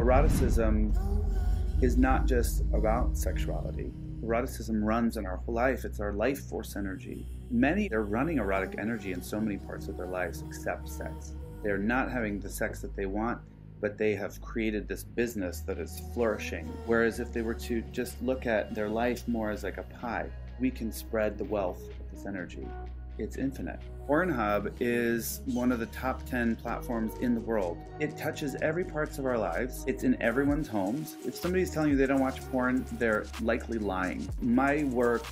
Eroticism is not just about sexuality. Eroticism runs in our whole life. It's our life force energy. Many are running erotic energy in so many parts of their lives except sex. They're not having the sex that they want, but they have created this business that is flourishing. Whereas if they were to just look at their life more as like a pie, we can spread the wealth of this energy. It's infinite. Pornhub is one of the top 10 platforms in the world. It touches every parts of our lives. It's in everyone's homes. If somebody's telling you they don't watch porn, they're likely lying. My work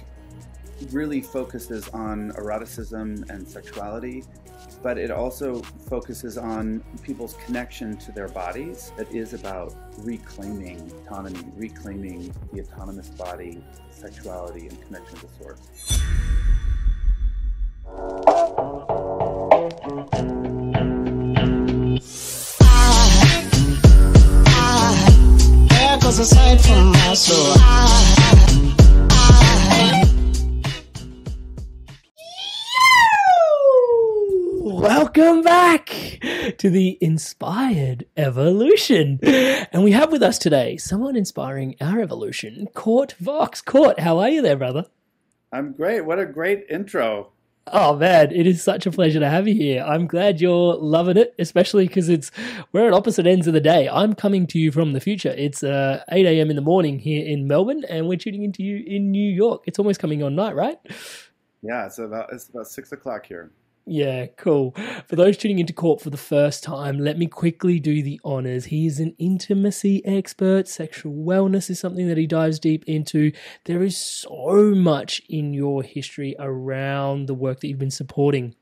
really focuses on eroticism and sexuality, but it also focuses on people's connection to their bodies. It is about reclaiming autonomy, reclaiming the autonomous body, sexuality, and connection to source. Aside from my soul. Welcome back to the Inspired Evolution. And we have with us today someone inspiring our evolution, Court Vox. Court, how are you there, brother? I'm great. What a great intro. Oh man, it is such a pleasure to have you here. I'm glad you're loving it, especially because we're at opposite ends of the day. I'm coming to you from the future. It's 8 a.m. in the morning here in Melbourne, and we're tuning into you in New York. It's almost coming on night, right? Yeah, it's about 6 o'clock here. Yeah, cool. For those tuning into Court for the first time, let me quickly do the honors. He is an intimacy expert. Sexual wellness is something that he dives deep into. There is so much in your history around the work that you've been supporting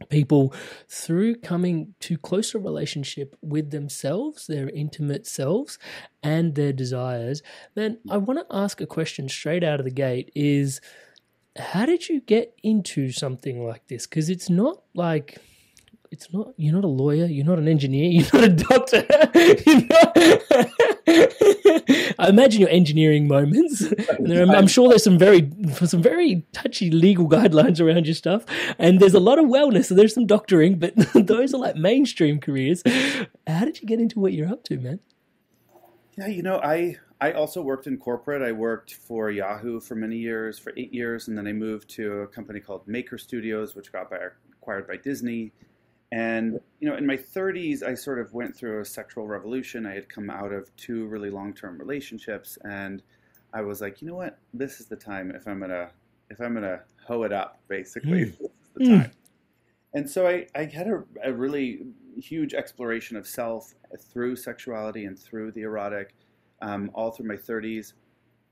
people through coming to closer relationship with themselves, their intimate selves, and their desires. Then I want to ask a question straight out of the gate is, how did you get into something like this? Because you're not a lawyer, you're not an engineer, you're not a doctor. I imagine your engineering moments. I'm sure there's some very touchy legal guidelines around your stuff. And there's a lot of wellness, so there's some doctoring, but those are like mainstream careers. How did you get into what you're up to, man? Yeah, I also worked in corporate. I worked for Yahoo for many years, for 8 years, and then I moved to a company called Maker Studios, which got acquired by Disney. And, in my 30s, I sort of went through a sexual revolution. I had come out of 2 really long-term relationships, and I was like, you know what? This is the time if I'm gonna hoe it up, basically. This is the time. And so I had a really huge exploration of self through sexuality and through the erotic. All through my 30s,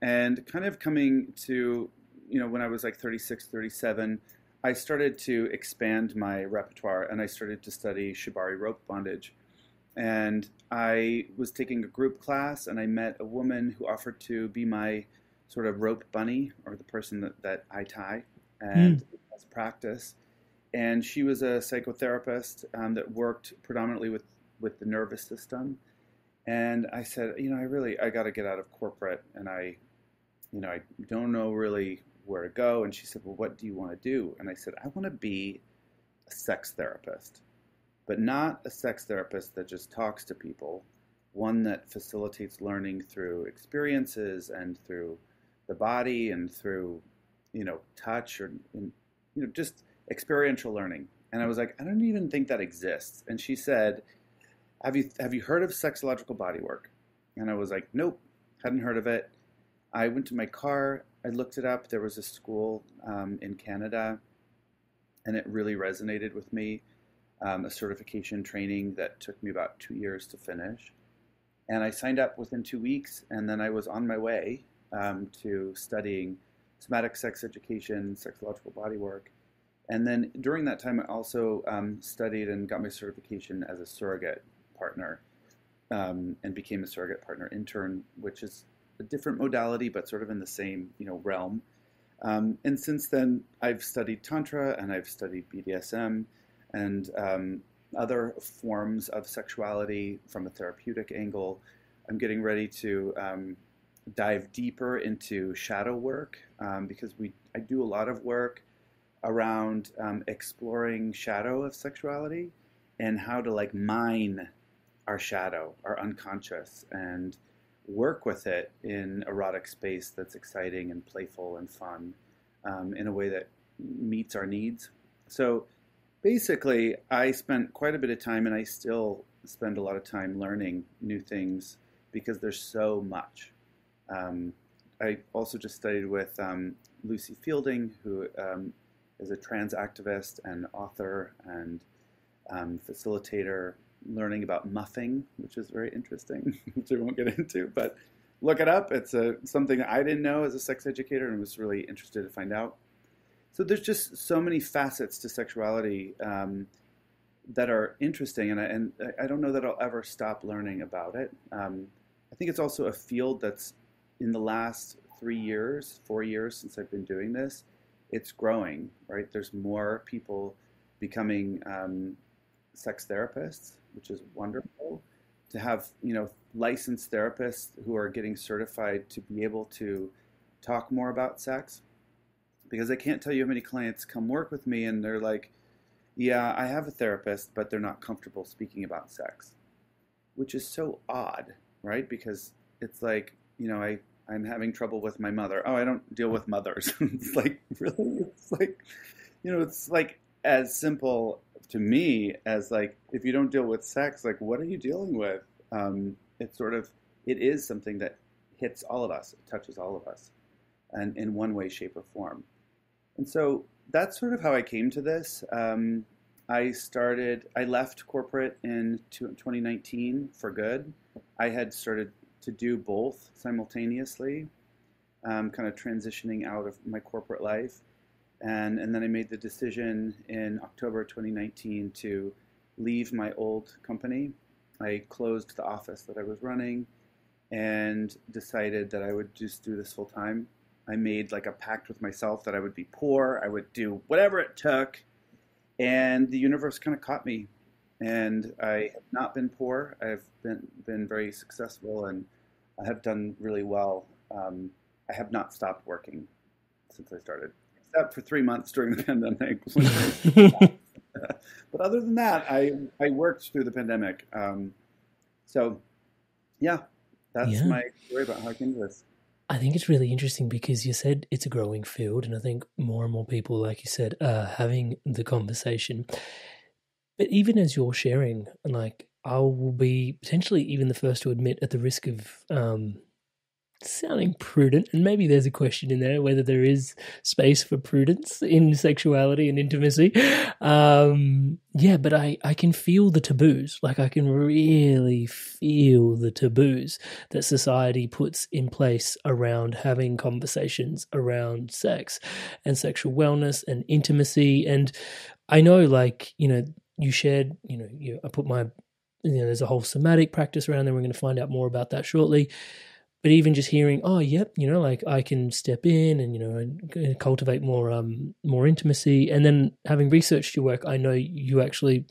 and kind of coming to, when I was like 36, 37, I started to expand my repertoire, and I started to study shibari rope bondage. And I was taking a group class, and I met a woman who offered to be my sort of rope bunny, or the person that I tie, and as practice. And she was a psychotherapist that worked predominantly with the nervous system. And I said, I got to get out of corporate, and I don't know really where to go. And she said, well, what do you want to do? And I said, I want to be a sex therapist, but not a sex therapist that just talks to people, one that facilitates learning through experiences and through the body and through, touch or, just experiential learning. And I was like, I don't even think that exists. And she said, Have you heard of sexological bodywork? And I was like, nope, hadn't heard of it. I went to my car, I looked it up. There was a school in Canada, and it really resonated with me, a certification training that took me about 2 years to finish. And I signed up within 2 weeks, and then I was on my way to studying somatic sex education, sexological bodywork. And then during that time, I also studied and got my certification as a surrogate partner, and became a surrogate partner intern, which is a different modality, but sort of in the same, realm. And since then, I've studied Tantra, and I've studied BDSM and other forms of sexuality from a therapeutic angle. I'm getting ready to dive deeper into shadow work, because I do a lot of work around exploring shadow of sexuality and how to mine our shadow, our unconscious, and work with it in erotic space that's exciting and playful and fun, in a way that meets our needs. So basically, I spent quite a bit of time, and I still spend a lot of time learning new things because there's so much. Um, I also just studied with Lucy Fielding, who is a trans activist and author and facilitator, learning about muffing, which is very interesting, which I won't get into, but look it up. It's something I didn't know as a sex educator and was really interested to find out. So there's just so many facets to sexuality that are interesting, and I don't know that I'll ever stop learning about it. I think it's also a field that's in the last 3 years, 4 years since I've been doing this, it's growing, right? There's more people becoming sex therapists, which is wonderful. To have, licensed therapists who are getting certified to be able to talk more about sex. Because I can't tell you how many clients come work with me and they're like, yeah, I have a therapist, but they're not comfortable speaking about sex, which is so odd, right? Because it's like, I'm having trouble with my mother. Oh, I don't deal with mothers. It's like, really? It's like as simple to me as like, if you don't deal with sex, like, what are you dealing with? It is something that hits all of us. It touches all of us, and in one way, shape, or form. And so that's sort of how I came to this. I left corporate in 2019 for good. I had started to do both simultaneously, kind of transitioning out of my corporate life. And then I made the decision in October 2019 to leave my old company. I closed the office that I was running and decided that I would just do this full time. I made like a pact with myself that I would be poor. I would do whatever it took. And the universe kind of caught me. And I have not been poor. I've been very successful, and I have done really well. I have not stopped working since I started, except for 3 months during the pandemic. But other than that, I worked through the pandemic. So, yeah, that's Yeah. my story about how I came to this. I think it's really interesting because you said it's a growing field, and I think more and more people, like you said, are having the conversation. But even as you're sharing, like, I will be potentially even the first to admit, at the risk of sounding prudent, and maybe there's a question in there whether there is space for prudence in sexuality and intimacy. Yeah, but I can feel the taboos. Like, I can really feel the taboos that society puts in place around having conversations around sex and sexual wellness and intimacy. And I know, like, you shared, I put my, there's a whole somatic practice around there. We're going to find out more about that shortly. But even just hearing, oh, yep, like, I can step in and, and cultivate more intimacy. And then having researched your work, I know you actually,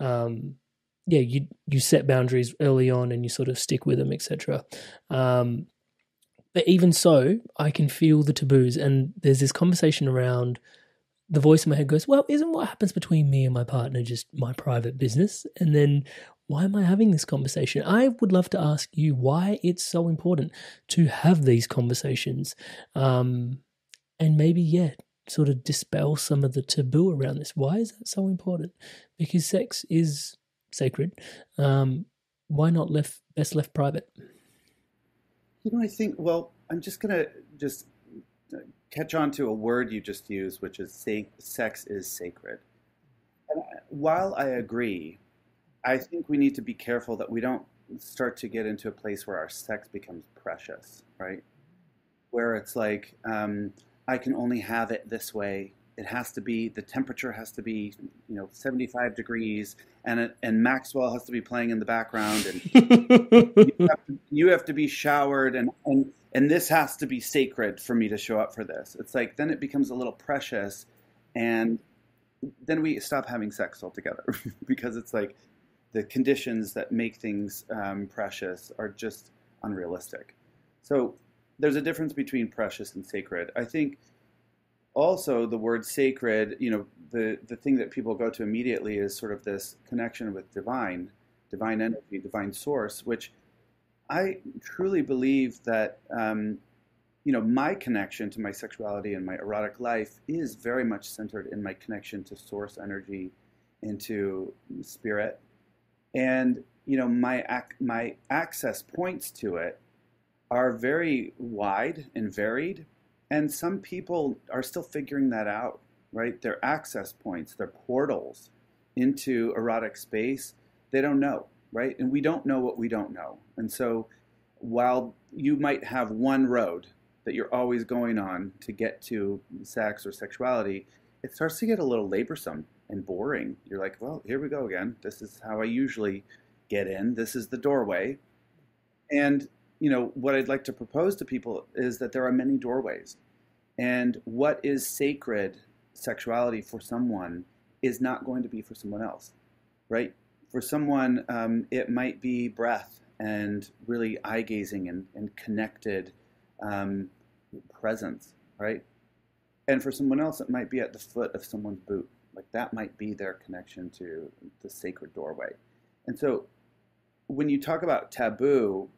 you set boundaries early on and you sort of stick with them, etc. But even so, I can feel the taboos. And there's this conversation around, the voice in my head goes, well, isn't what happens between me and my partner just my private business? And then why am I having this conversation? I would love to ask you why it's so important to have these conversations, and maybe, sort of dispel some of the taboo around this. Why is that so important? Because sex is sacred. Why not best left private? I think, well, I'm just going to just catch on to a word you just used, which is sex is sacred. And while I agree, I think we need to be careful that we don't start to get into a place where our sex becomes precious, right? Where it's like, I can only have it this way. It has to be, the temperature has to be, 75 degrees, and Maxwell has to be playing in the background, and you have to be showered, and this has to be sacred for me to show up for this. It's like, then it becomes a little precious, and then we stop having sex altogether because it's like the conditions that make things precious are just unrealistic. So there's a difference between precious and sacred. I think also the word sacred, the thing that people go to immediately is sort of this connection with divine. divine energy, divine source, which I truly believe that my connection to my sexuality and my erotic life is very much centered in my connection to source energy, into spirit, and my access points to it are very wide and varied, and some people are still figuring that out, right? Their access points, their portals into erotic space, they don't know, right? And we don't know what we don't know. And so while you might have one road that you're always going on to get to sex or sexuality, it starts to get a little laborsome and boring. You're like, well, here we go again. This is how I usually get in. This is the doorway. And what I'd like to propose to people is that there are many doorways. And what is sacred sexuality for someone is not going to be for someone else, right? For someone, it might be breath and really eye gazing and connected presence, right? And for someone else, it might be at the foot of someone's boot. Like that might be their connection to the sacred doorway. And so when you talk about taboo,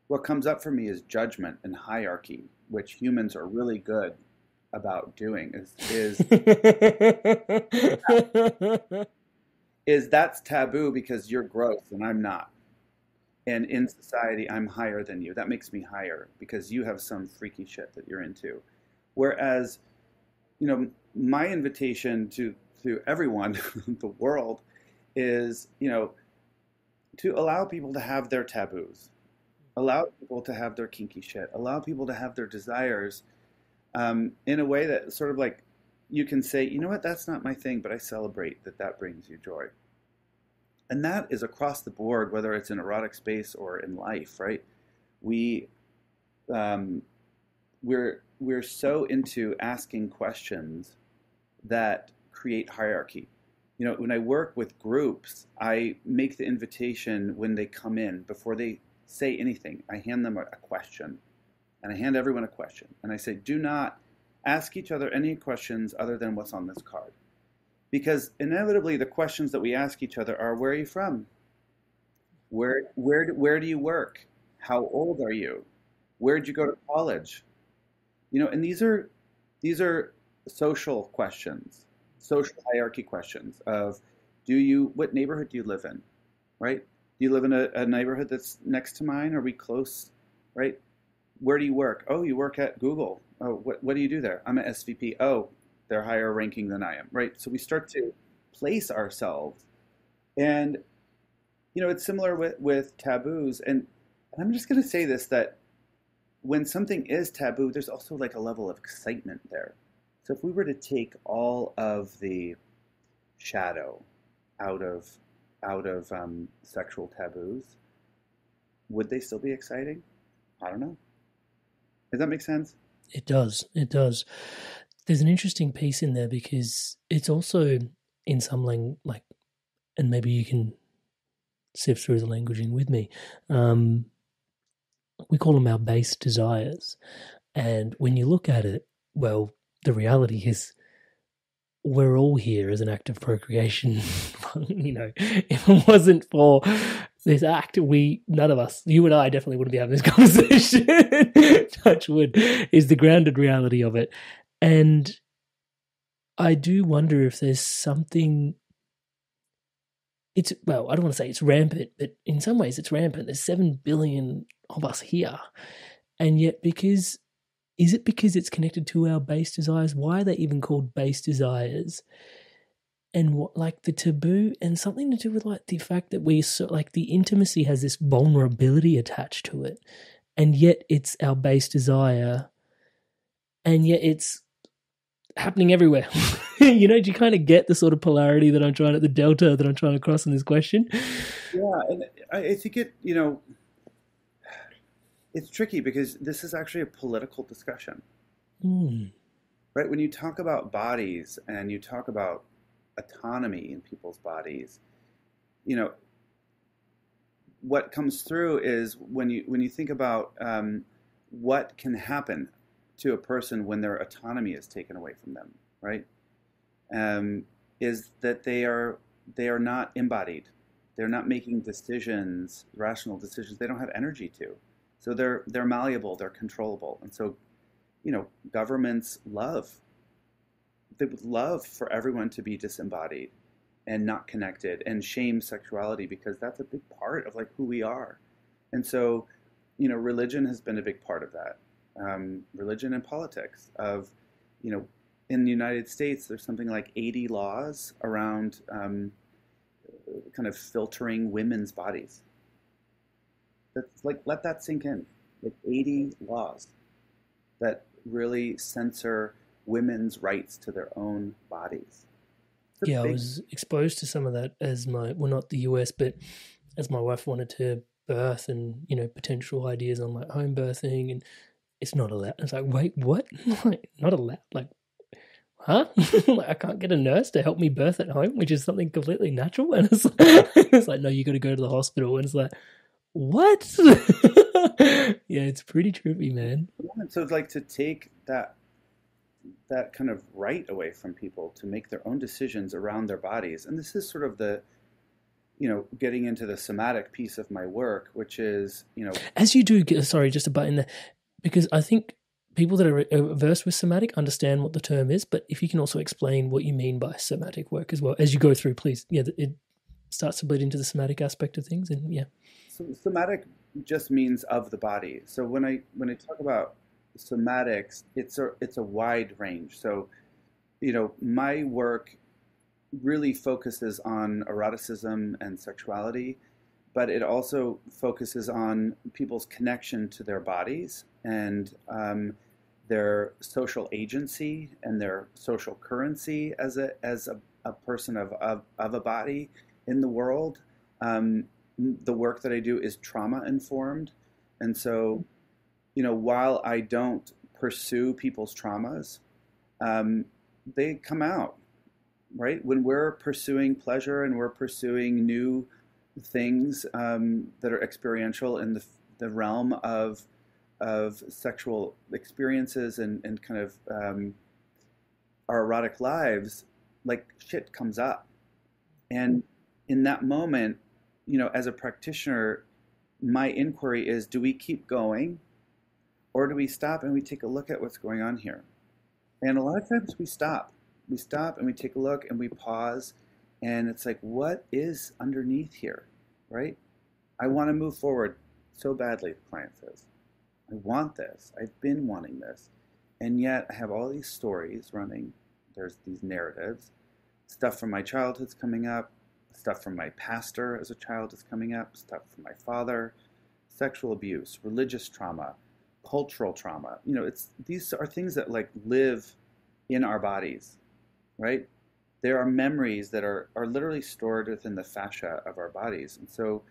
what comes up for me is judgment and hierarchy, which humans are really good about doing. Is that's taboo because you're gross and I'm not. And in society, I'm higher than you. That makes me higher because you have some freaky shit that you're into. Whereas, my invitation to everyone, the world, is, to allow people to have their taboos, allow people to have their kinky shit, allow people to have their desires, in a way that sort of like you can say, you know what, that's not my thing, but I celebrate that brings you joy. And that is across the board, whether it's in erotic space or in life, right? We, we're so into asking questions that create hierarchy. When I work with groups, I make the invitation when they come in, before they say anything, I hand them a question. And I hand everyone a question. And I say, do not ask each other any questions other than what's on this card. Because inevitably the questions that we ask each other are, where are you from? Where do you work? How old are you? Where did you go to college? And these are social questions, social hierarchy questions of, what neighborhood do you live in, right? Do you live in a neighborhood that's next to mine? Are we close, right? Where do you work? Oh, you work at Google. Oh, what do you do there? I'm an SVP. Oh, they're higher ranking than I am, right? So we start to place ourselves. And, it's similar with taboos. And I'm just going to say this, that when something is taboo, there's also like a level of excitement there. So if we were to take all of the shadow out of sexual taboos, would they still be exciting? I don't know. Does that make sense? It does. It does. There's an interesting piece in there because it's also in some and maybe you can sift through the languaging with me. We call them our base desires. And when you look at it, well, the reality is we're all here as an act of procreation. If it wasn't for this act, none of us, you and I definitely wouldn't be having this conversation. Touch wood is the grounded reality of it. And I do wonder if there's something, I don't want to say it's rampant, but in some ways it's rampant. There's 7 billion of us here. And yet is it because it's connected to our base desires? Why are they even called base desires? And what, like the taboo, and something to do with like the fact that the intimacy has this vulnerability attached to it. And yet it's our base desire. And yet it's happening everywhere. Do you kind of get the sort of polarity the delta that I'm trying to cross in this question? Yeah, and I think it's tricky because this is actually a political discussion. Right? When you talk about bodies and you talk about autonomy in people's bodies, what comes through is when you think about what can happen to a person when their autonomy is taken away from them, right? Is that they are not embodied. They're not making decisions, rational decisions. They don't have energy to. So they're malleable, they're controllable. And so, governments they would love for everyone to be disembodied and not connected and shame sexuality because that's a big part of like who we are. And so, religion has been a big part of that. Religion and politics of, in the United States, there's something like 80 laws around kind of filtering women's bodies. That's like, let that sink in. Like 80 laws that really censor women's rights to their own bodies. Yeah, I was exposed to some of that as not the US, but as my wife wanted to birth and, potential ideas on like home birthing, and it's not allowed. It's like, wait, what? Like, not allowed? Like, huh? Like, I can't get a nurse to help me birth at home, which is something completely natural. And it's like, no, you got to go to the hospital. And it's like, what? Yeah, it's pretty trippy, man. Yeah, so like to take that kind of right away from people to make their own decisions around their bodies. And this is sort of the, getting into the somatic piece of my work, which is, As you do, sorry, just a butt in there, because I think people that are versed with somatic understand what the term is, but if you can also explain what you mean by somatic work as well, as you go through, please. Yeah, it starts to bleed into the somatic aspect of things, and yeah. So somatic just means of the body. So when I talk about somatics, it's a wide range. So, my work really focuses on eroticism and sexuality, but it also focuses on people's connection to their bodies and their social agency and their social currency as a person of a body in the world. The work that I do is trauma informed, and so, while I don't pursue people's traumas, they come out, right? When we're pursuing pleasure and we're pursuing new things that are experiential in the realm of sexual experiences and kind of our erotic lives, like shit comes up. And in that moment, as a practitioner, my inquiry is, do we keep going or do we stop and we take a look at what's going on here? And a lot of times we stop. We stop and we take a look and we pause, and it's like, what is underneath here, right? I want to move forward so badly, the client says. I want this. I've been wanting this. And yet I have all these stories running. There's these narratives. Stuff from my childhood's coming up. Stuff from my pastor as a child is coming up. Stuff from my father. Sexual abuse, religious trauma, cultural trauma. These are things that like live in our bodies, right? There are memories that are literally stored within the fascia of our bodies. And so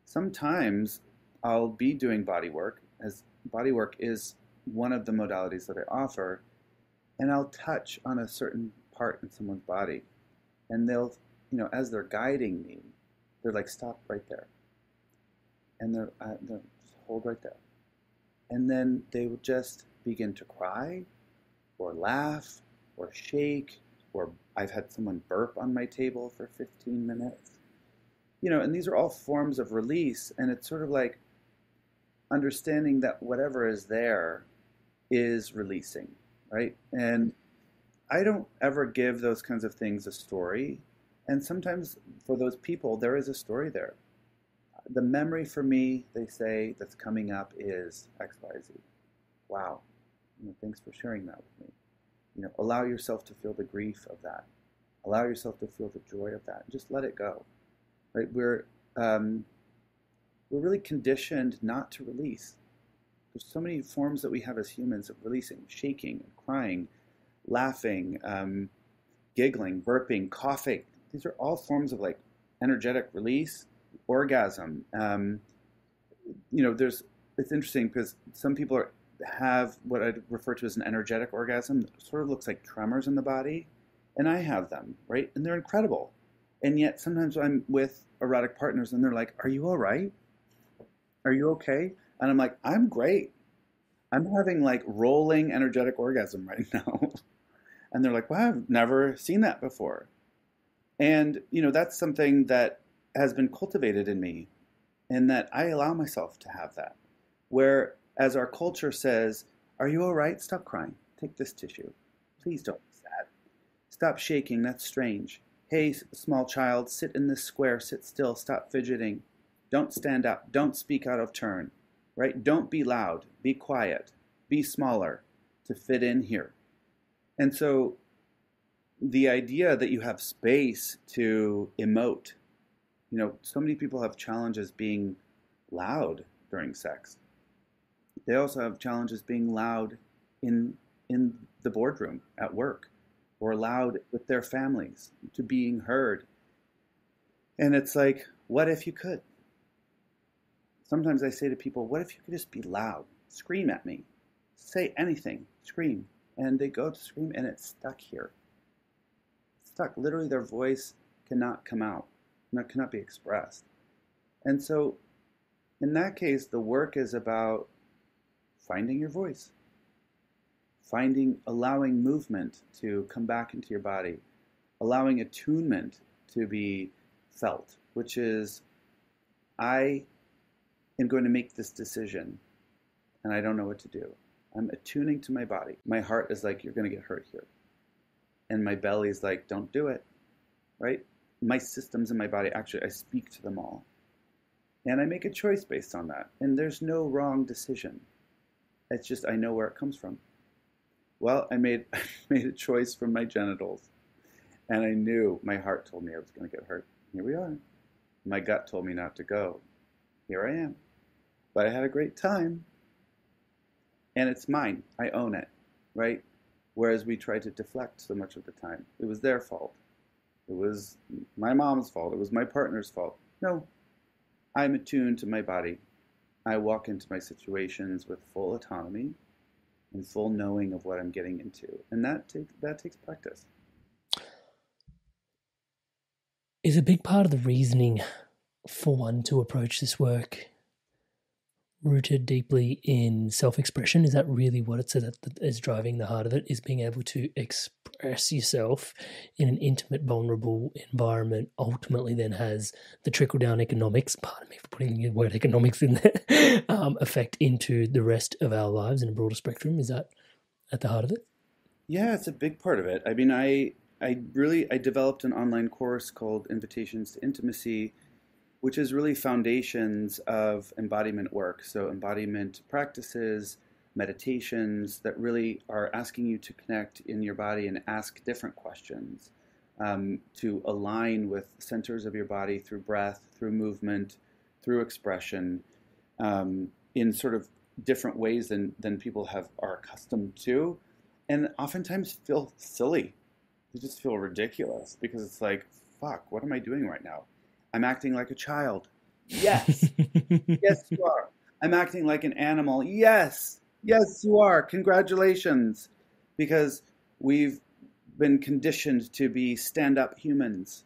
sometimes I'll be doing body work, as body work is one of the modalities that I offer, and I'll touch on a certain part in someone's body, and they'll, as they're guiding me, they're like, stop right there. And they're just hold right there. And then they would just begin to cry or laugh or shake, or I've had someone burp on my table for 15 minutes. And these are all forms of release, and it's sort of like understanding that whatever is there is releasing, right? And I don't ever give those kinds of things a story, and sometimes for those people, there is a story there. The memory for me, they say, that's coming up is XYZ. Wow. Thanks for sharing that with me. Allow yourself to feel the grief of that. Allow yourself to feel the joy of that. Just let it go. Right? We're really conditioned not to release. There's so many forms that we have as humans of releasing, shaking, crying, laughing, giggling, burping, coughing. These are all forms of like energetic release, orgasm. It's interesting because some people have what I'd refer to as an energetic orgasm that sort of looks like tremors in the body, and I have them, right? And they're incredible. And yet sometimes I'm with erotic partners and they're like, are you all right? Are you okay? And I'm like, I'm great. I'm having like rolling energetic orgasm right now. And they're like, wow, I've never seen that before. And, that's something that has been cultivated in me, and that I allow myself to have that. Where, as our culture says, are you all right? Stop crying. Take this tissue. Please don't be sad. Stop shaking. That's strange. Hey, small child, sit in this square. Sit still. Stop fidgeting. Don't stand up. Don't speak out of turn. Right? Don't be loud. Be quiet. Be smaller to fit in here. And so the idea that you have space to emote, so many people have challenges being loud during sex. They also have challenges being loud in the boardroom at work, or loud with their families, to being heard. And it's like, what if you could? Sometimes I say to people, what if you could just be loud? Scream at me. Say anything. Scream. And they go to scream and it's stuck here. It's stuck. Literally their voice cannot come out. Cannot be expressed. And so in that case, the work is about finding your voice. Allowing movement to come back into your body. Allowing attunement to be felt, which is, I am going to make this decision and I don't know what to do. I'm attuning to my body. My heart is like, you're going to get hurt here. And my belly is like, don't do it, right? My systems in my body, actually, I speak to them all. And I make a choice based on that. And there's no wrong decision. It's just, I know where it comes from. Well, I made a choice from my genitals. And I knew my heart told me I was going to get hurt. Here we are. My gut told me not to go. Here I am. But I had a great time. And it's mine. I own it, right? Whereas we try to deflect so much of the time. It was their fault. It was my mom's fault. It was my partner's fault. No, I'm attuned to my body. I walk into my situations with full autonomy and full knowing of what I'm getting into. And that takes practice. Is a big part of the reasoning for one to approach this work rooted deeply in self-expression? Is that really what it's that is driving the heart of it, is being able to express yourself in an intimate, vulnerable environment, ultimately then has the trickle-down economics, pardon me for putting the word economics in there, effect into the rest of our lives in a broader spectrum? Is that at the heart of it? Yeah, it's a big part of it. I mean, I developed an online course called Invitations to Intimacy, which is really foundations of embodiment work. So embodiment practices, meditations that really are asking you to connect in your body and ask different questions, to align with centers of your body through breath, through movement, through expression, in sort of different ways than people are accustomed to, and oftentimes feel silly. They just feel ridiculous because it's like, fuck, what am I doing right now? I'm acting like a child. Yes. Yes, you are. I'm acting like an animal. Yes. Yes, you are. Congratulations. Because we've been conditioned to be stand-up humans.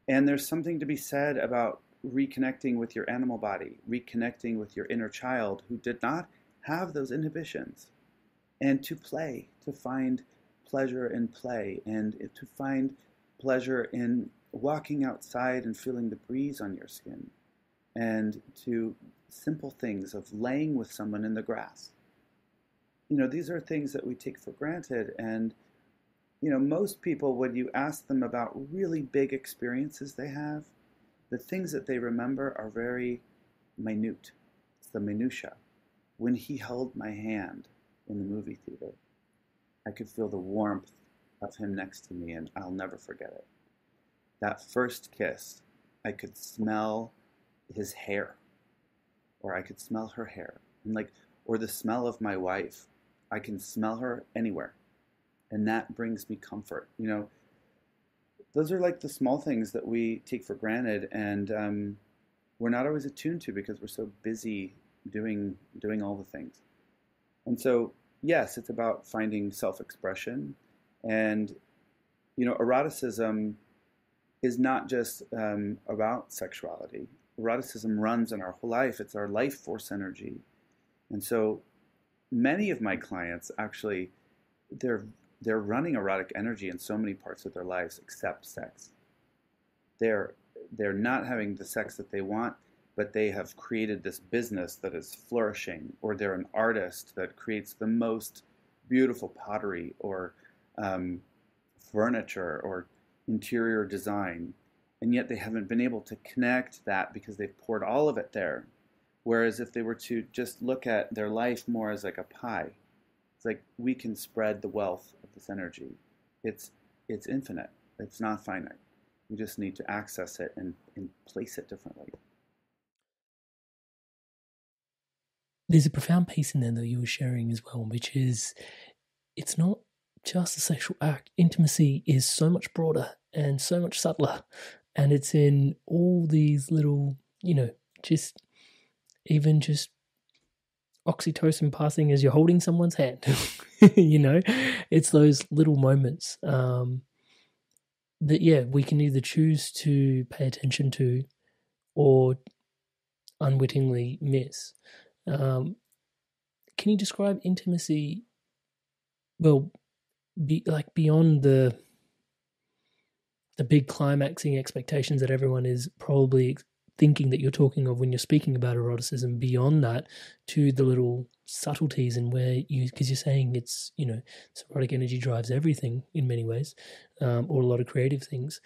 And there's something to be said about reconnecting with your animal body, reconnecting with your inner child who did not have those inhibitions. And to play, to find pleasure in play, and to find pleasure in walking outside and feeling the breeze on your skin, and to simple things of laying with someone in the grass. These are things that we take for granted. And, most people, when you ask them about really big experiences they have, the things that they remember are very minute. It's the minutia. When he held my hand in the movie theater, I could feel the warmth of him next to me, and I'll never forget it. That first kiss, I could smell his hair, or I could smell her hair, or the smell of my wife. I can smell her anywhere, and that brings me comfort. Those are like the small things that we take for granted, and we're not always attuned to because we're so busy doing all the things. And so, yes, it's about finding self-expression, and eroticism is not just about sexuality. Eroticism runs in our whole life. It's our life force energy. And so many of my clients, actually, they're running erotic energy in so many parts of their lives except sex. They're they're not having the sex that they want, but they have created this business that is flourishing, or they're an artist that creates the most beautiful pottery or um, furniture or interior design, and yet they haven't been able to connect that because they've poured all of it there. Whereas if they were to just look at their life more as like a pie, it's like we can spread the wealth of this energy. It's it's infinite. It's not finite. We just need to access it and place it differently. There's a profound piece in there that you were sharing as well, which is it's not just a sexual act. Intimacy is so much broader and so much subtler. And it's in all these little, just even just oxytocin passing as you're holding someone's hand. It's those little moments that, yeah, we can either choose to pay attention to or unwittingly miss. Um, can you describe intimacy, well, beyond the big climaxing expectations that everyone is probably thinking that you're talking of when you're speaking about eroticism, beyond that to the little subtleties and where because you're saying it's erotic energy drives everything in many ways, or a lot of creative things.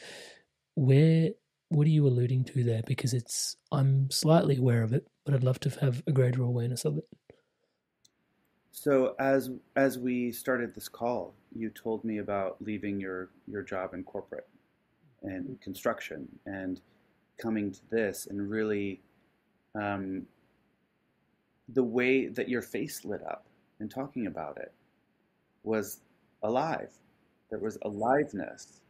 What are you alluding to there? Because I'm slightly aware of it, but I'd love to have a greater awareness of it. So as we started this call, you told me about leaving your job in corporate and construction and coming to this, and really um, the way that your face lit up in talking about it was alive. There was aliveness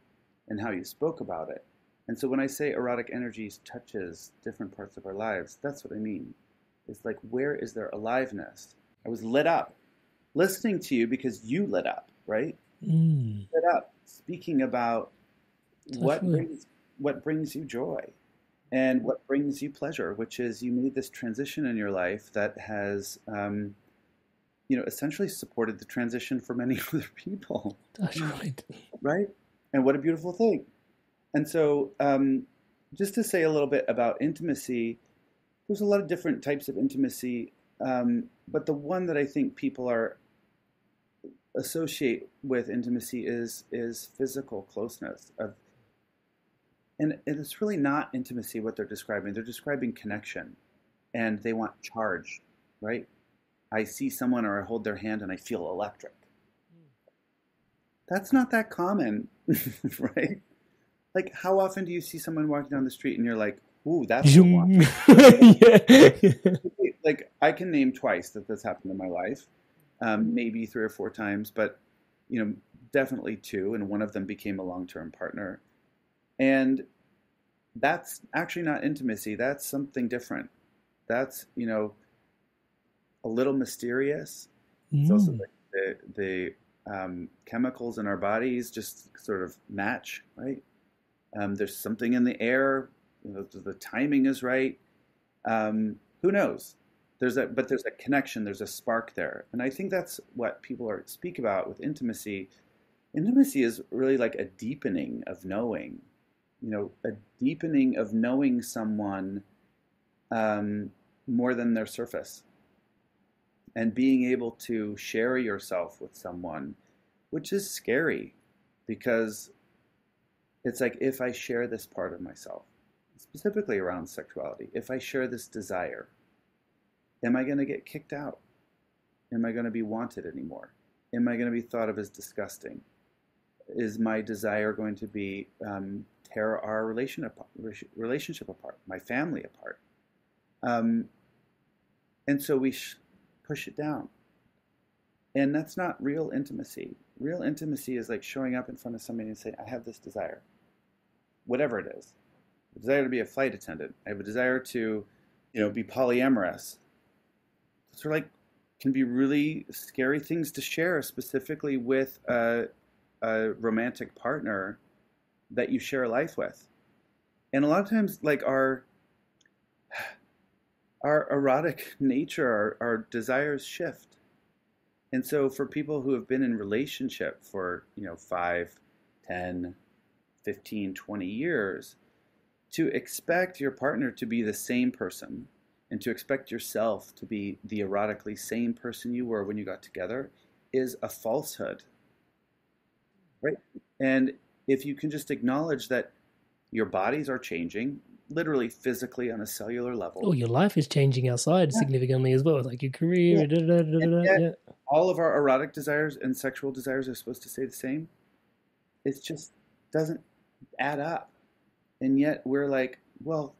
in how you spoke about it. And so when I say erotic energies touches different parts of our lives, that's what I mean. It's like, where is there aliveness? I was lit up listening to you because you lit up, right? Lit up speaking about what brings you joy and what brings you pleasure, which is you made this transition in your life that has essentially supported the transition for many other people. That's right. Right? And what a beautiful thing. And so just to say a little bit about intimacy, there's a lot of different types of intimacy, but the one that I think people are associate with intimacy is physical closeness of, and it's really not intimacy what they're describing. They're describing connection, and they want charge, right? I see someone or I hold their hand and I feel electric. That's not that common, right? Like, how often do you see someone walking down the street and you're like, ooh, that's the one? Yeah. Like, I can name twice that this happened in my life, maybe 3 or 4 times, but, definitely 2, and one of them became a long-term partner. And that's actually not intimacy. That's something different. That's, a little mysterious. It's also like the chemicals in our bodies just sort of match, right? There's something in the air. The timing is right. Who knows? But there's a connection. There's a spark there, and I think that's what people speak about with intimacy. Intimacy is really like a deepening of knowing. A deepening of knowing someone more than their surface, and being able to share yourself with someone, which is scary because it's like, if I share this part of myself, specifically around sexuality, if I share this desire, am I going to get kicked out? Am I going to be wanted anymore? Am I going to be thought of as disgusting? Is my desire going to be tear our relationship apart, my family apart? And so we push it down. And that's not real intimacy. Real intimacy is like showing up in front of somebody and saying, I have this desire, whatever it is. A desire to be a flight attendant. I have a desire to, be polyamorous. Those are can be really scary things to share, specifically with a romantic partner that you share life with. And a lot of times, our erotic nature, our desires shift. And so for people who have been in relationship for, 5, 10, 15, 20 years, to expect your partner to be the same person and to expect yourself to be the erotically same person you were when you got together is a falsehood, right? And if you can just acknowledge that your bodies are changing, literally physically on a cellular Oh, level. your life is changing outside Yeah. significantly as well, like your career. Yeah. Da, da, da, da, And da, yet, yeah. all of our erotic desires and sexual desires are supposed to stay the same. It just doesn't add up. And yet we're like, well,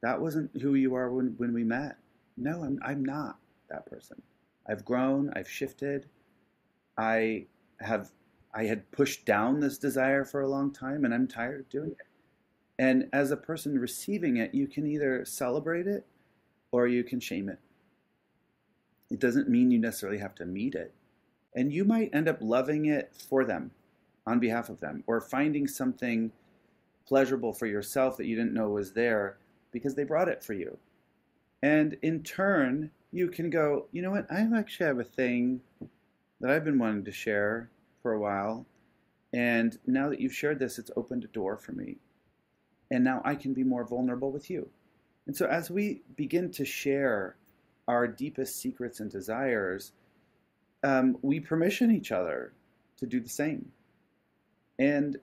that wasn't who you are when we met. No, I'm not that person. I've grown, I've shifted. I have I had pushed down this desire for a long time and I'm tired of doing it. And as a person receiving it, you can either celebrate it or you can shame it. It doesn't mean you necessarily have to meet it. And you might end up loving it for them, on behalf of them, or finding something pleasurable for yourself that you didn't know was there because they brought it for you. And in turn, you can go, you know what, I actually have a thing that I've been wanting to share for a while. And now that you've shared this, it's opened a door for me. And now I can be more vulnerable with you. And so as we begin to share our deepest secrets and desires, we permission each other to do the same. And,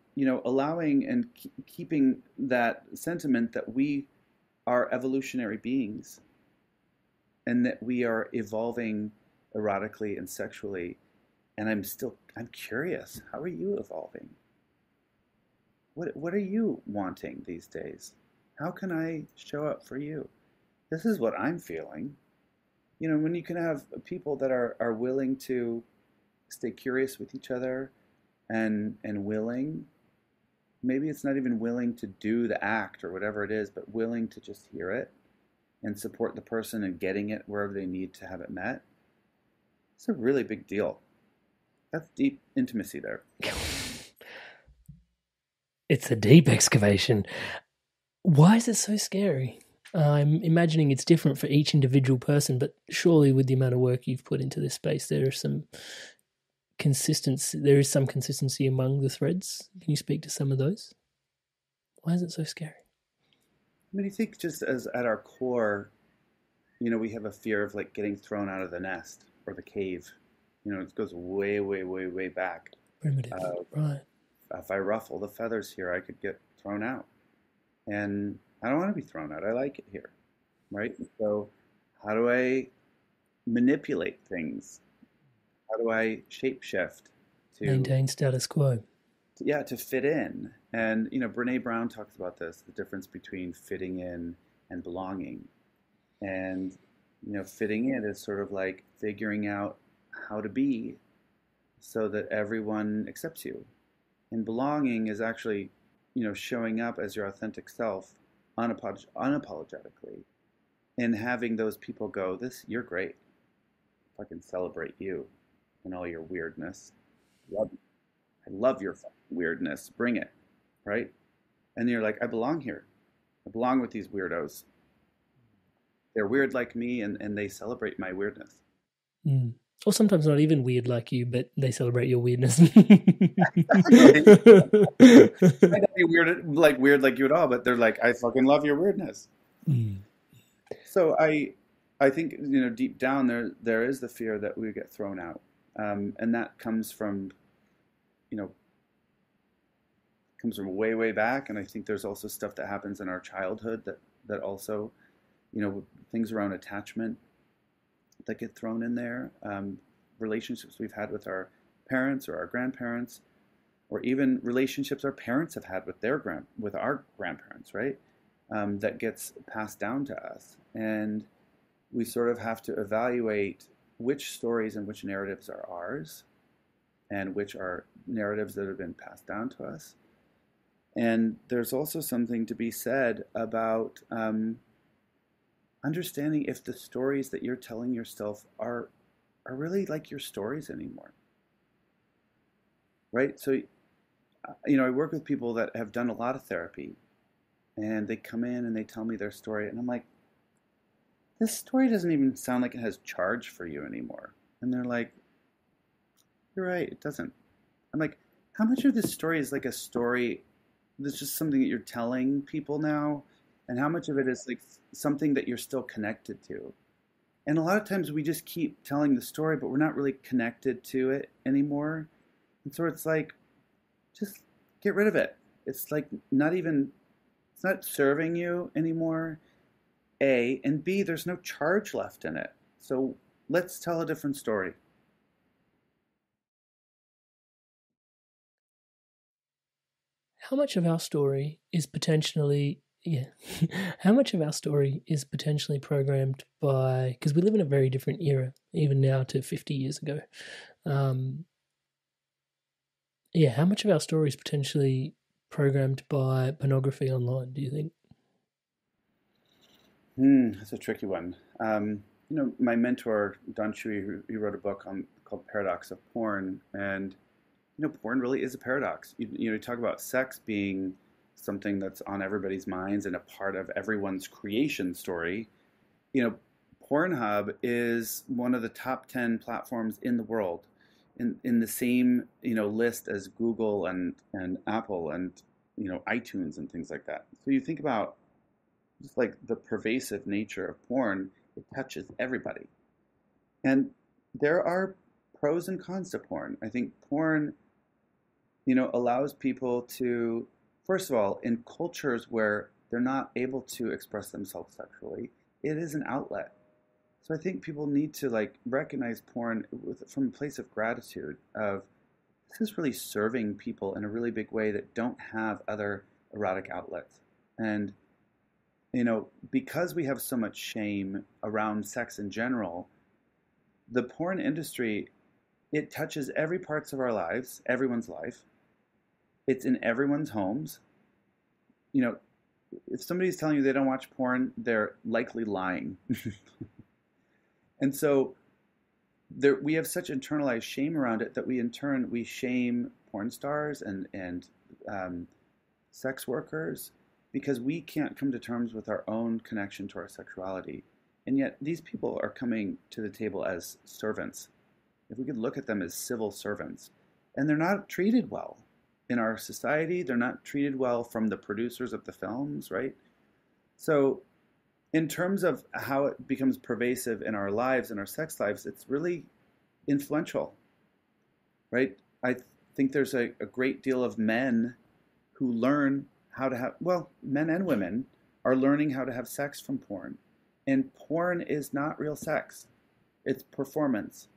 allowing and keeping that sentiment that we are evolutionary beings and that we are evolving erotically and sexually. And I'm curious, how are you evolving? What are you wanting these days? How can I show up for you? This is what I'm feeling. When you can have people that are willing to stay curious with each other and willing, maybe it's not even willing to do the act or whatever it is, but willing to just hear it and support the person in getting it wherever they need to have it met. It's a really big deal. That's deep intimacy there. It's a deep excavation. Why is it so scary? I'm imagining it's different for each individual person, but surely with the amount of work you've put into this space, there is some consistency among the threads. Can you speak to some of those? Why is it so scary? I think just as at our core, we have a fear of like getting thrown out of the nest or the cave. It goes way, way, way, way back. Primitive, right. If I ruffle the feathers here, I could get thrown out. And I don't want to be thrown out. I like it here, right? So how do I manipulate things? How do I shapeshift to maintain status quo? To fit in. And Brene Brown talks about this, the difference between fitting in and belonging. And fitting in is sort of like figuring out how to be so that everyone accepts you. And belonging is actually showing up as your authentic self unapologetically and having those people go, you're great. Fucking celebrate you and all your weirdness. I love your weirdness. Bring it, right? And you're like, I belong here. I belong with these weirdos. They're weird like me and they celebrate my weirdness. Mm. Or sometimes not even weird like you, but they celebrate your weirdness. Might not be weird like you at all, but they're like, I fucking love your weirdness. Mm. So I think deep down there is the fear that we get thrown out, and that comes from way, way back. And I think there's also stuff that happens in our childhood that also things around attachment that get thrown in there, relationships we've had with our parents or our grandparents, or even relationships our parents have had with our grandparents, right? That gets passed down to us, and we sort of have to evaluate which stories and which narratives are ours, and which are narratives that have been passed down to us. And there's also something to be said about understanding if the stories that you're telling yourself are really like your stories anymore, right? So, I work with people that have done a lot of therapy, and they come in and they tell me their story, and I'm like, this story doesn't even sound like it has charge for you anymore. And they're like, you're right, it doesn't. I'm like, how much of this story is like a story that's just something that you're telling people now, and how much of it is like something that you're still connected to. And a lot of times we just keep telling the story, but we're not really connected to it anymore. And so it's like, just get rid of it. It's like not even, it's not serving you anymore. A, and B, there's no charge left in it. So let's tell a different story. How much of our story is potentially, yeah, how much of our story is potentially programmed by, because we live in a very different era, even now to 50 years ago. Um, yeah, how much of our story is potentially programmed by pornography online, do you think? That's a tricky one. My mentor Don Shui, he wrote a book called Paradox of Porn, and porn really is a paradox. You talk about sex being something that's on everybody's minds and a part of everyone's creation story. You know, Pornhub is one of the top 10 platforms in the world, in the same list as Google and Apple and iTunes and things like that. So you think about just like the pervasive nature of porn, it touches everybody. And there are pros and cons to porn. I think porn, allows people to, first of all, in cultures where they're not able to express themselves sexually, it is an outlet. So I think people need to like recognize porn from a place of gratitude of this is really serving people in a really big way that don't have other erotic outlets. And because we have so much shame around sex in general, the porn industry, it touches every parts of our lives, everyone's life. It's in everyone's homes. You know, if somebody's telling you they don't watch porn, they're likely lying. And so we have such internalized shame around it that we shame porn stars and sex workers because we can't come to terms with our own connection to our sexuality. And yet these people are coming to the table as servants. If we could look at them as civil servants, and they're not treated well in our society, they're not treated well from the producers of the films, right? So in terms of how it becomes pervasive in our lives and our sex lives, it's really influential, right? I think there's a great deal of men who learn how to have, well, men and women are learning how to have sex from porn. And porn is not real sex, it's performance.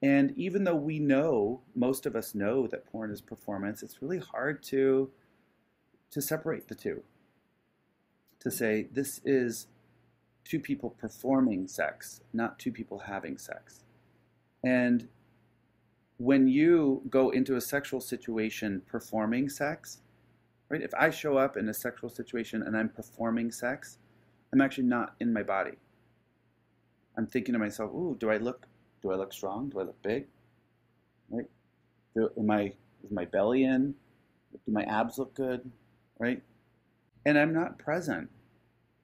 And even though we know, most of us know that porn is performance, it's really hard to separate the two. To say this is two people performing sex, not two people having sex. And when you go into a sexual situation performing sex, right? If I show up in a sexual situation and I'm performing sex, I'm actually not in my body. I'm thinking to myself, "Ooh, do I look strong? Do I look big? Right? Is my belly in? Do my abs look good? Right?" And I'm not present.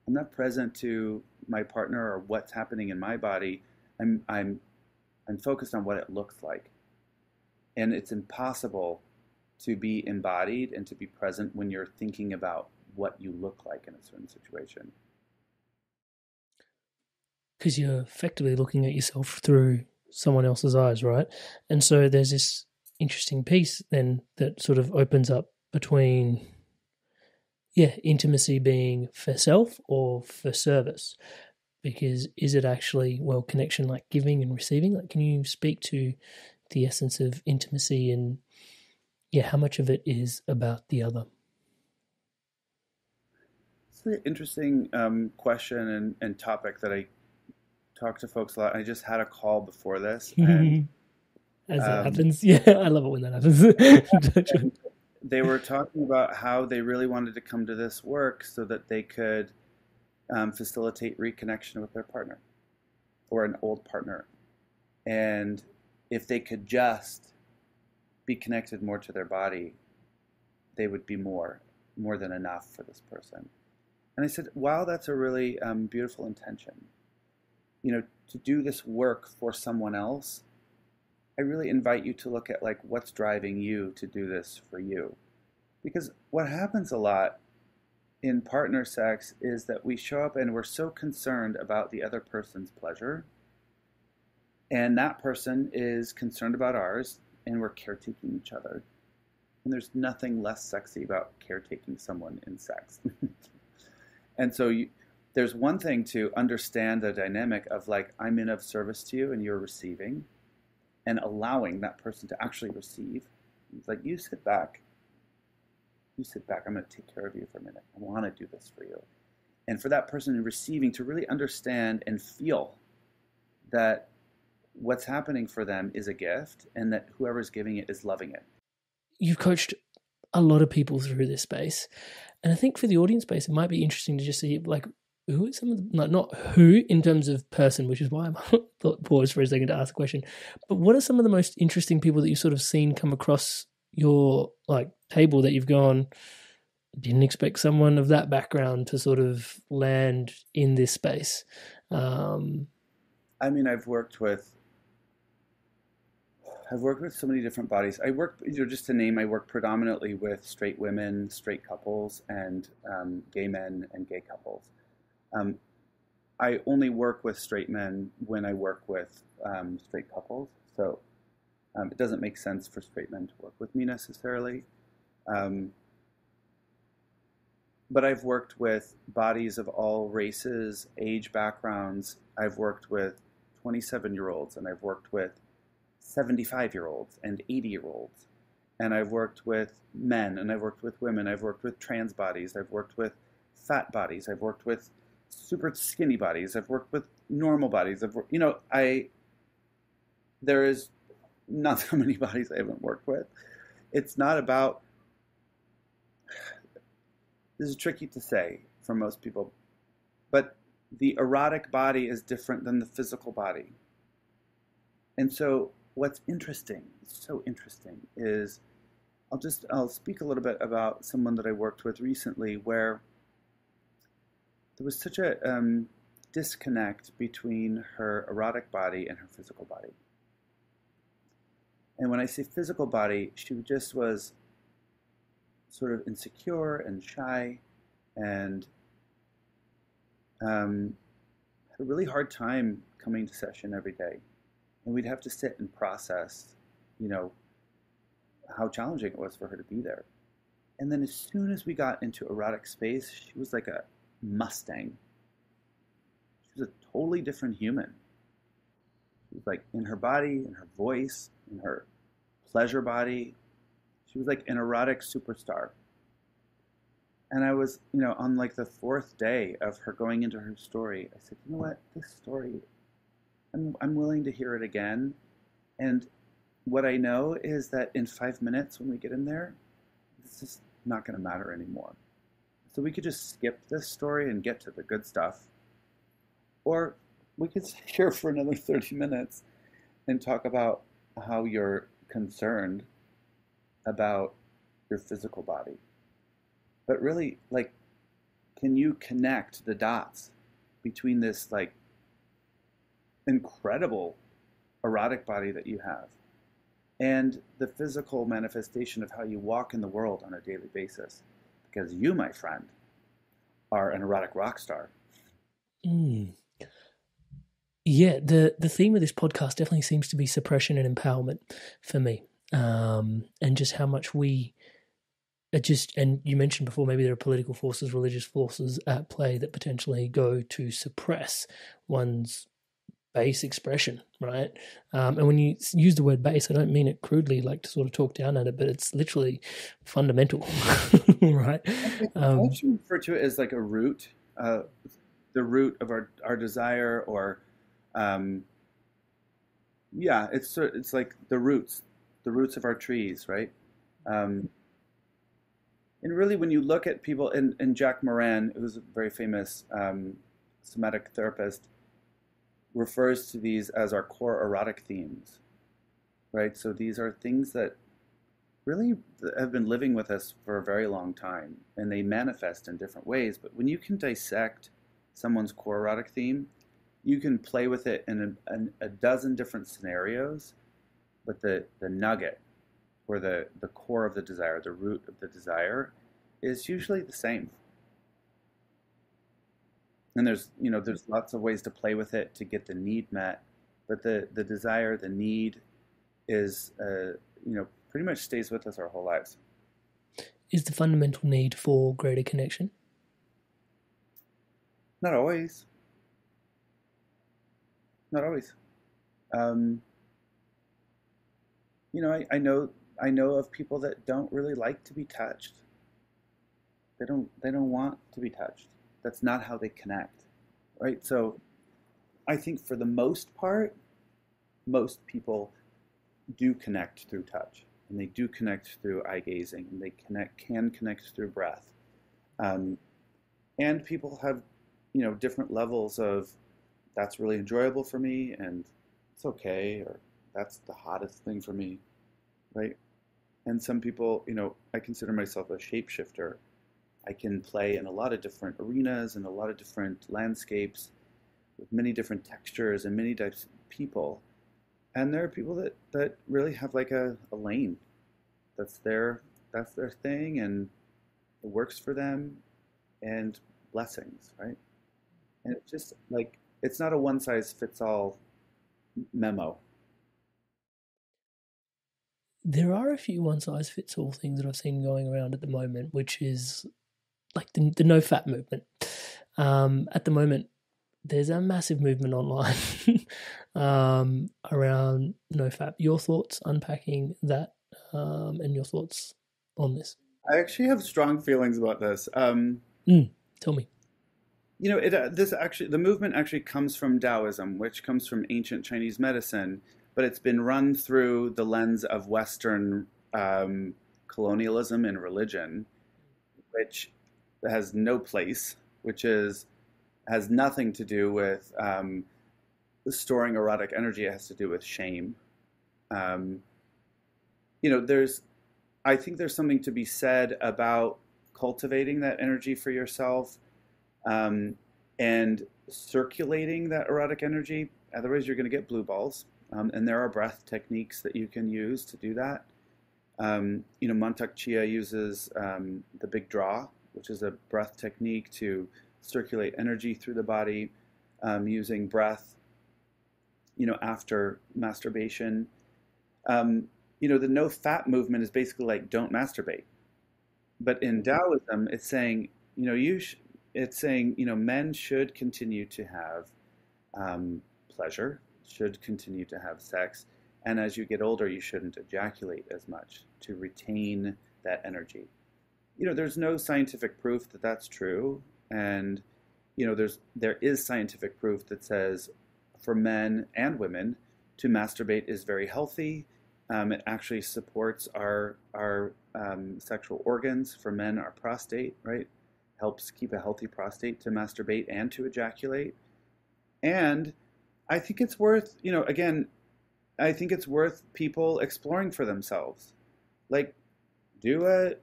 I'm not present to my partner or what's happening in my body. I'm focused on what it looks like. And it's impossible to be embodied and to be present when you're thinking about what you look like in a certain situation. Because you're effectively looking at yourself through someone else's eyes, right? And so there's this interesting piece then that sort of opens up between, intimacy being for self or for service. Because is it actually, connection like giving and receiving? Like, can you speak to the essence of intimacy and, how much of it is about the other? It's an interesting question and topic that I talk to folks a lot. I just had a call before this, and As that um, happens. Yeah, I love it when that happens. they were talking about how they really wanted to come to this work so that they could facilitate reconnection with their partner or an old partner. And if they could just be connected more to their body, they would be more than enough for this person. And I said, wow, that's a really beautiful intention. To do this work for someone else, I really invite you to look at like what's driving you to do this for you. Because what happens a lot in partner sex is that we show up and we're so concerned about the other person's pleasure, and that person is concerned about ours, and we're caretaking each other. And there's nothing less sexy about caretaking someone in sex. And so there's one thing to understand the dynamic of like, I'm in of service to you and you're receiving, and allowing that person to actually receive. It's like, you sit back. You sit back. I'm going to take care of you for a minute. I want to do this for you. And for that person receiving to really understand and feel that what's happening for them is a gift, and that whoever's giving it is loving it. You've coached a lot of people through this space. And I think for the audience space, it might be interesting to just see, like, who are some of the, like, not who in terms of person, which is why I paused for a second to ask the question, but what are some of the most interesting people that you've sort of seen come across your like table that you've gone, didn't expect someone of that background to sort of land in this space? I mean, I've worked with so many different bodies. I work, just to name, I work predominantly with straight women, straight couples, and gay men and gay couples. I only work with straight men when I work with straight couples. So it doesn't make sense for straight men to work with me necessarily. But I've worked with bodies of all races, age, backgrounds. I've worked with 27-year-olds, and I've worked with 75-year-olds and 80-year-olds. And I've worked with men, and I've worked with women. I've worked with trans bodies. I've worked with fat bodies. I've worked with super skinny bodies. I've worked with normal bodies. There is not so many bodies I haven't worked with. It's not about, this is tricky to say for most people, but the erotic body is different than the physical body. And so what's interesting, so interesting, is I'll speak a little bit about someone that I worked with recently where there was such a disconnect between her erotic body and her physical body. And when I say physical body, she just was sort of insecure and shy, and had a really hard time coming to session every day. And we'd have to sit and process, how challenging it was for her to be there. And then as soon as we got into erotic space, she was like a Mustang. She was a totally different human. She was like in her body, in her voice, in her pleasure body. She was like an erotic superstar. And I was, on like the fourth day of her going into her story, I said, you know what, this story, I'm willing to hear it again. And what I know is that in 5 minutes when we get in there, this is not going to matter anymore. So we could just skip this story and get to the good stuff. Or we could sit here for another 30 minutes and talk about how you're concerned about your physical body. But really, like, can you connect the dots between this, like, incredible erotic body that you have and the physical manifestation of how you walk in the world on a daily basis? Because you, my friend, are an erotic rock star. Yeah, the theme of this podcast definitely seems to be suppression and empowerment for me, and just how much we are just, and you mentioned before, maybe there are political forces, religious forces at play that potentially go to suppress one's base expression, right? And when you use the word base, I don't mean it crudely, like to sort of talk down at it, but it's literally fundamental, right? I actually refer to it as like a root, the root of our desire, or it's like the roots of our trees, right? And really, when you look at people, and Jack Moran, who's a very famous somatic therapist, refers to these as our core erotic themes, right? So these are things that really have been living with us for a very long time, and they manifest in different ways. But when you can dissect someone's core erotic theme, you can play with it in a dozen different scenarios, but the nugget or the core of the desire, the root of the desire, is usually the same. And there's lots of ways to play with it to get the need met, but the desire, the need is pretty much stays with us our whole lives. Is the fundamental need for greater connection? Not always. Not always. Um, I know of people that don't really like to be touched. They don't want to be touched. That's not how they connect, right? So I think for the most part, most people do connect through touch, and they do connect through eye gazing, and they can connect through breath. Um, and people have different levels of that's really enjoyable for me, and it's okay, or that's the hottest thing for me, right? And some people, I consider myself a shapeshifter. I can play in a lot of different arenas and a lot of different landscapes with many different textures and many types of people. And there are people that really have like a lane. That's their thing, and it works for them, and blessings, right? And it's just like it's not a one size fits all memo. There are a few one size fits all things that I've seen going around at the moment, which is like the NoFap movement. At the moment, there's a massive movement online around NoFap. Your thoughts unpacking that, and your thoughts on this? I actually have strong feelings about this. Tell me. The movement actually comes from Taoism, which comes from ancient Chinese medicine, but it's been run through the lens of Western colonialism and religion, which has no place, has nothing to do with storing erotic energy. It has to do with shame. Um, I think there's something to be said about cultivating that energy for yourself, and circulating that erotic energy. Otherwise, you're going to get blue balls. And there are breath techniques that you can use to do that. Mantak Chia uses the big draw, which is a breath technique to circulate energy through the body, using breath, after masturbation. The NoFap movement is basically like don't masturbate. But in Taoism, it's saying, men should continue to have pleasure, should continue to have sex, and as you get older, you shouldn't ejaculate as much to retain that energy. There's no scientific proof that that's true, and there is scientific proof that says for men and women to masturbate is very healthy. It actually supports our sexual organs. For men, our prostate, right? Helps keep a healthy prostate to masturbate and to ejaculate. And I think it's worth, I think it's worth people exploring for themselves. Like, do a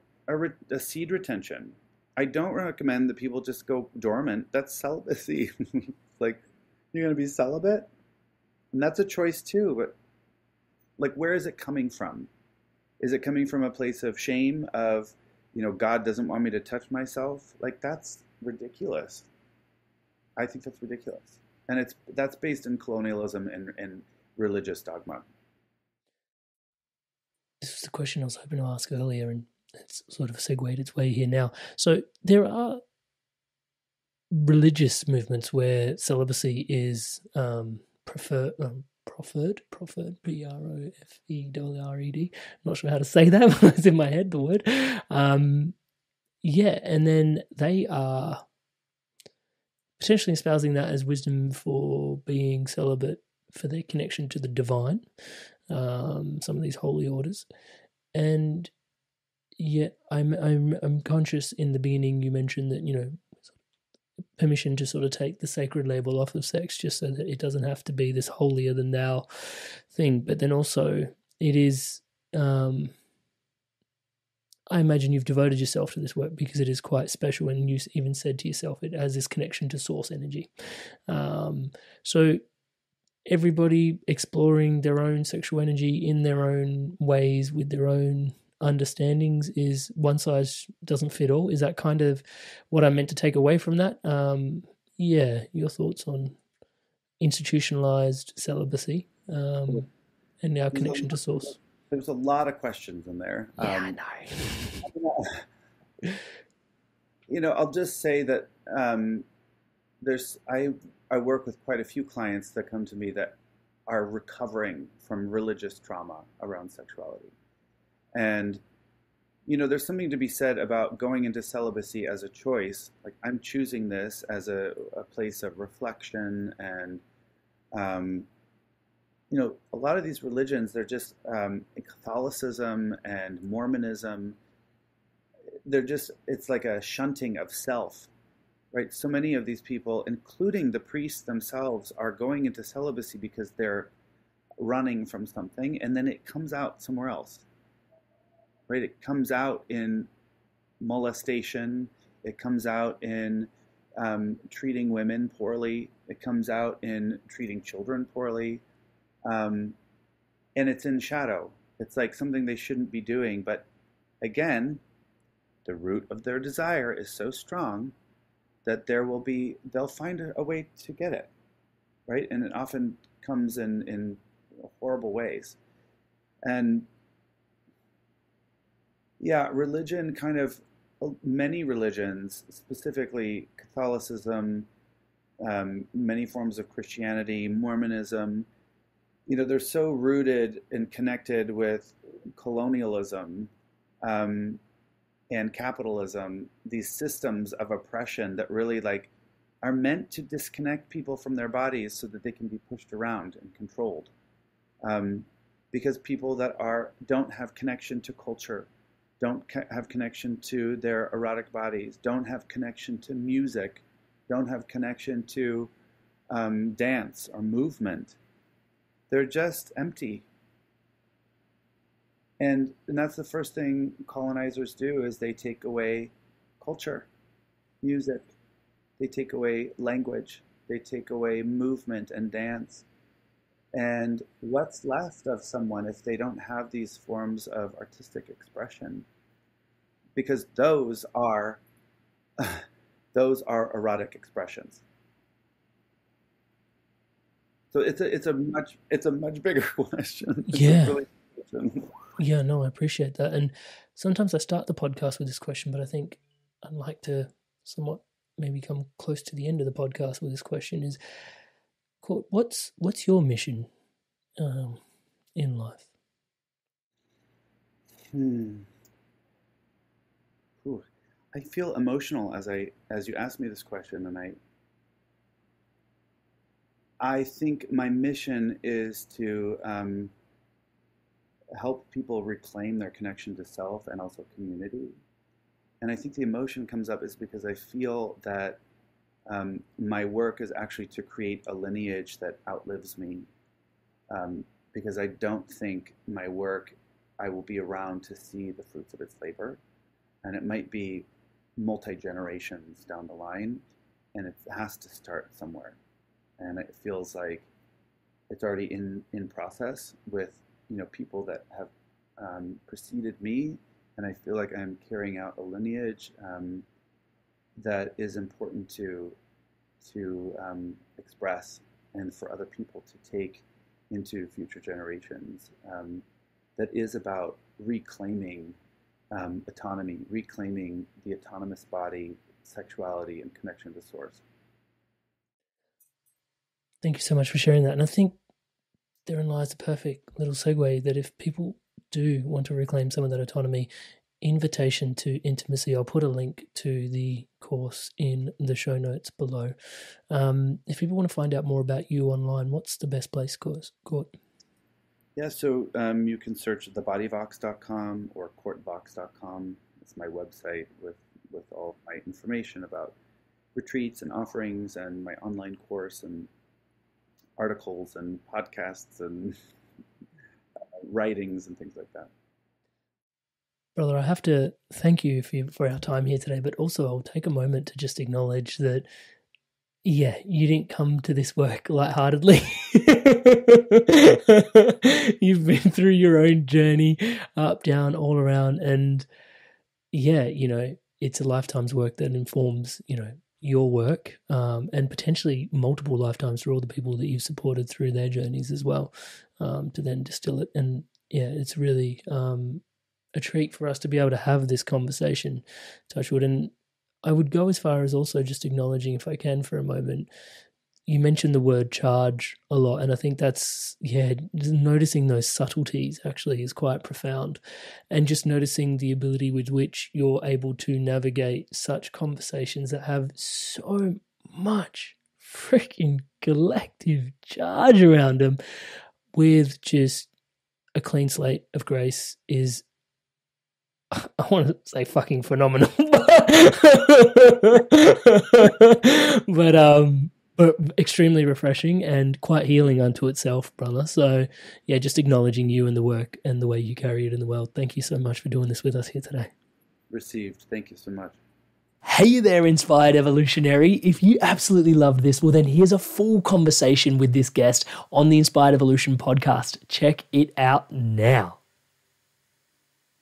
seed retention. I don't recommend that people just go dormant. That's celibacy. Like, you're going to be celibate? And that's a choice too, but like, where is it coming from? Is it coming from a place of shame of, God doesn't want me to touch myself? Like, that's ridiculous. I think that's ridiculous. And that's based in colonialism and religious dogma. This was the question I was hoping to ask earlier, and it's sort of segued its way here now. So there are religious movements where celibacy is proffered, Profered. Not sure how to say that, but it's in my head, the word. And then they are potentially espousing that as wisdom for being celibate for their connection to the divine, some of these holy orders. And yet I'm conscious in the beginning you mentioned that, permission to sort of take the sacred label off of sex just so that it doesn't have to be this holier than thou thing. But then also it is, I imagine you've devoted yourself to this work because it is quite special, and you even said to yourself it has this connection to source energy. So everybody exploring their own sexual energy in their own ways with their own understandings is one size doesn't fit all. Is that kind of what I meant to take away from that? Yeah, your thoughts on institutionalized celibacy and our connection to source. There's a lot of questions in there. Yeah, I know. I'll just say that I work with quite a few clients that come to me that are recovering from religious trauma around sexuality. And, there's something to be said about going into celibacy as a choice. Like, I'm choosing this as a place of reflection. And, a lot of these religions, they're just Catholicism and Mormonism. It's like a shunting of self, right? So many of these people, including the priests themselves, are going into celibacy because they're running from something, and then it comes out somewhere else, right? It comes out in molestation. It comes out in treating women poorly. It comes out in treating children poorly. And it's in shadow. It's like something they shouldn't be doing. But again, the root of their desire is so strong that they'll find a way to get it, right? And it often comes in horrible ways. And yeah, religion many religions, specifically Catholicism, many forms of Christianity, Mormonism, they're so rooted and connected with colonialism and capitalism, these systems of oppression that really are meant to disconnect people from their bodies so that they can be pushed around and controlled. Because people that don't have connection to culture, don't have connection to their erotic bodies, don't have connection to music, don't have connection to dance or movement. They're just empty. And that's the first thing colonizers do, is they take away culture, music. They take away language. They take away movement and dance. And what's left of someone if they don't have these forms of artistic expression? Because those are erotic expressions. So it's a much bigger question. Yeah. Yeah, no, I appreciate that. And sometimes I start the podcast with this question, but I think I'd like to somewhat maybe come close to the end of the podcast with this question is, what's your mission in life? I feel emotional as you ask me this question, and I think my mission is to help people reclaim their connection to self and also community. And I think the emotion comes up is because I feel that my work is actually to create a lineage that outlives me. Because I don't think my work, I will be around to see the fruits of its labor. And it might be multi-generations down the line, and it has to start somewhere. And it feels like it's already in process with people that have preceded me, and I feel like I'm carrying out a lineage that is important to express and for other people to take into future generations. That is about reclaiming autonomy, reclaiming the autonomous body, sexuality, and connection to source. Thank you so much for sharing that. And I think therein lies the perfect little segue that if people do want to reclaim some of that autonomy, invitation to intimacy, I'll put a link to the course in the show notes below. If people want to find out more about you online, what's the best place, Court? Yeah, so you can search thebodyvox.com or courtvox.com. It's my website with all my information about retreats and offerings and my online course and articles and podcasts and writings and things like that. Brother, I have to thank you for our time here today, but also I'll take a moment to just acknowledge that, yeah, you didn't come to this work lightheartedly. You've been through your own journey, up, down, all around, and yeah, it's a lifetime's work that informs, your work, and potentially multiple lifetimes for all the people that you've supported through their journeys as well, to then distill it. And yeah, it's really a treat for us to be able to have this conversation, Touchwood. And I would go as far as also just acknowledging, if I can for a moment, you mentioned the word charge a lot, and I think that's, just noticing those subtleties actually is quite profound, and just noticing the ability with which you're able to navigate such conversations that have so much freaking collective charge around them with just a clean slate of grace is, I want to say fucking phenomenal, but extremely refreshing and quite healing unto itself, brother. So yeah, just acknowledging you and the work and the way you carry it in the world. Thank you so much for doing this with us here today. Received. Thank you so much. Hey there, Inspired Evolutionary. If you absolutely loved this, well then here's a full conversation with this guest on the Inspired Evolution podcast. Check it out now.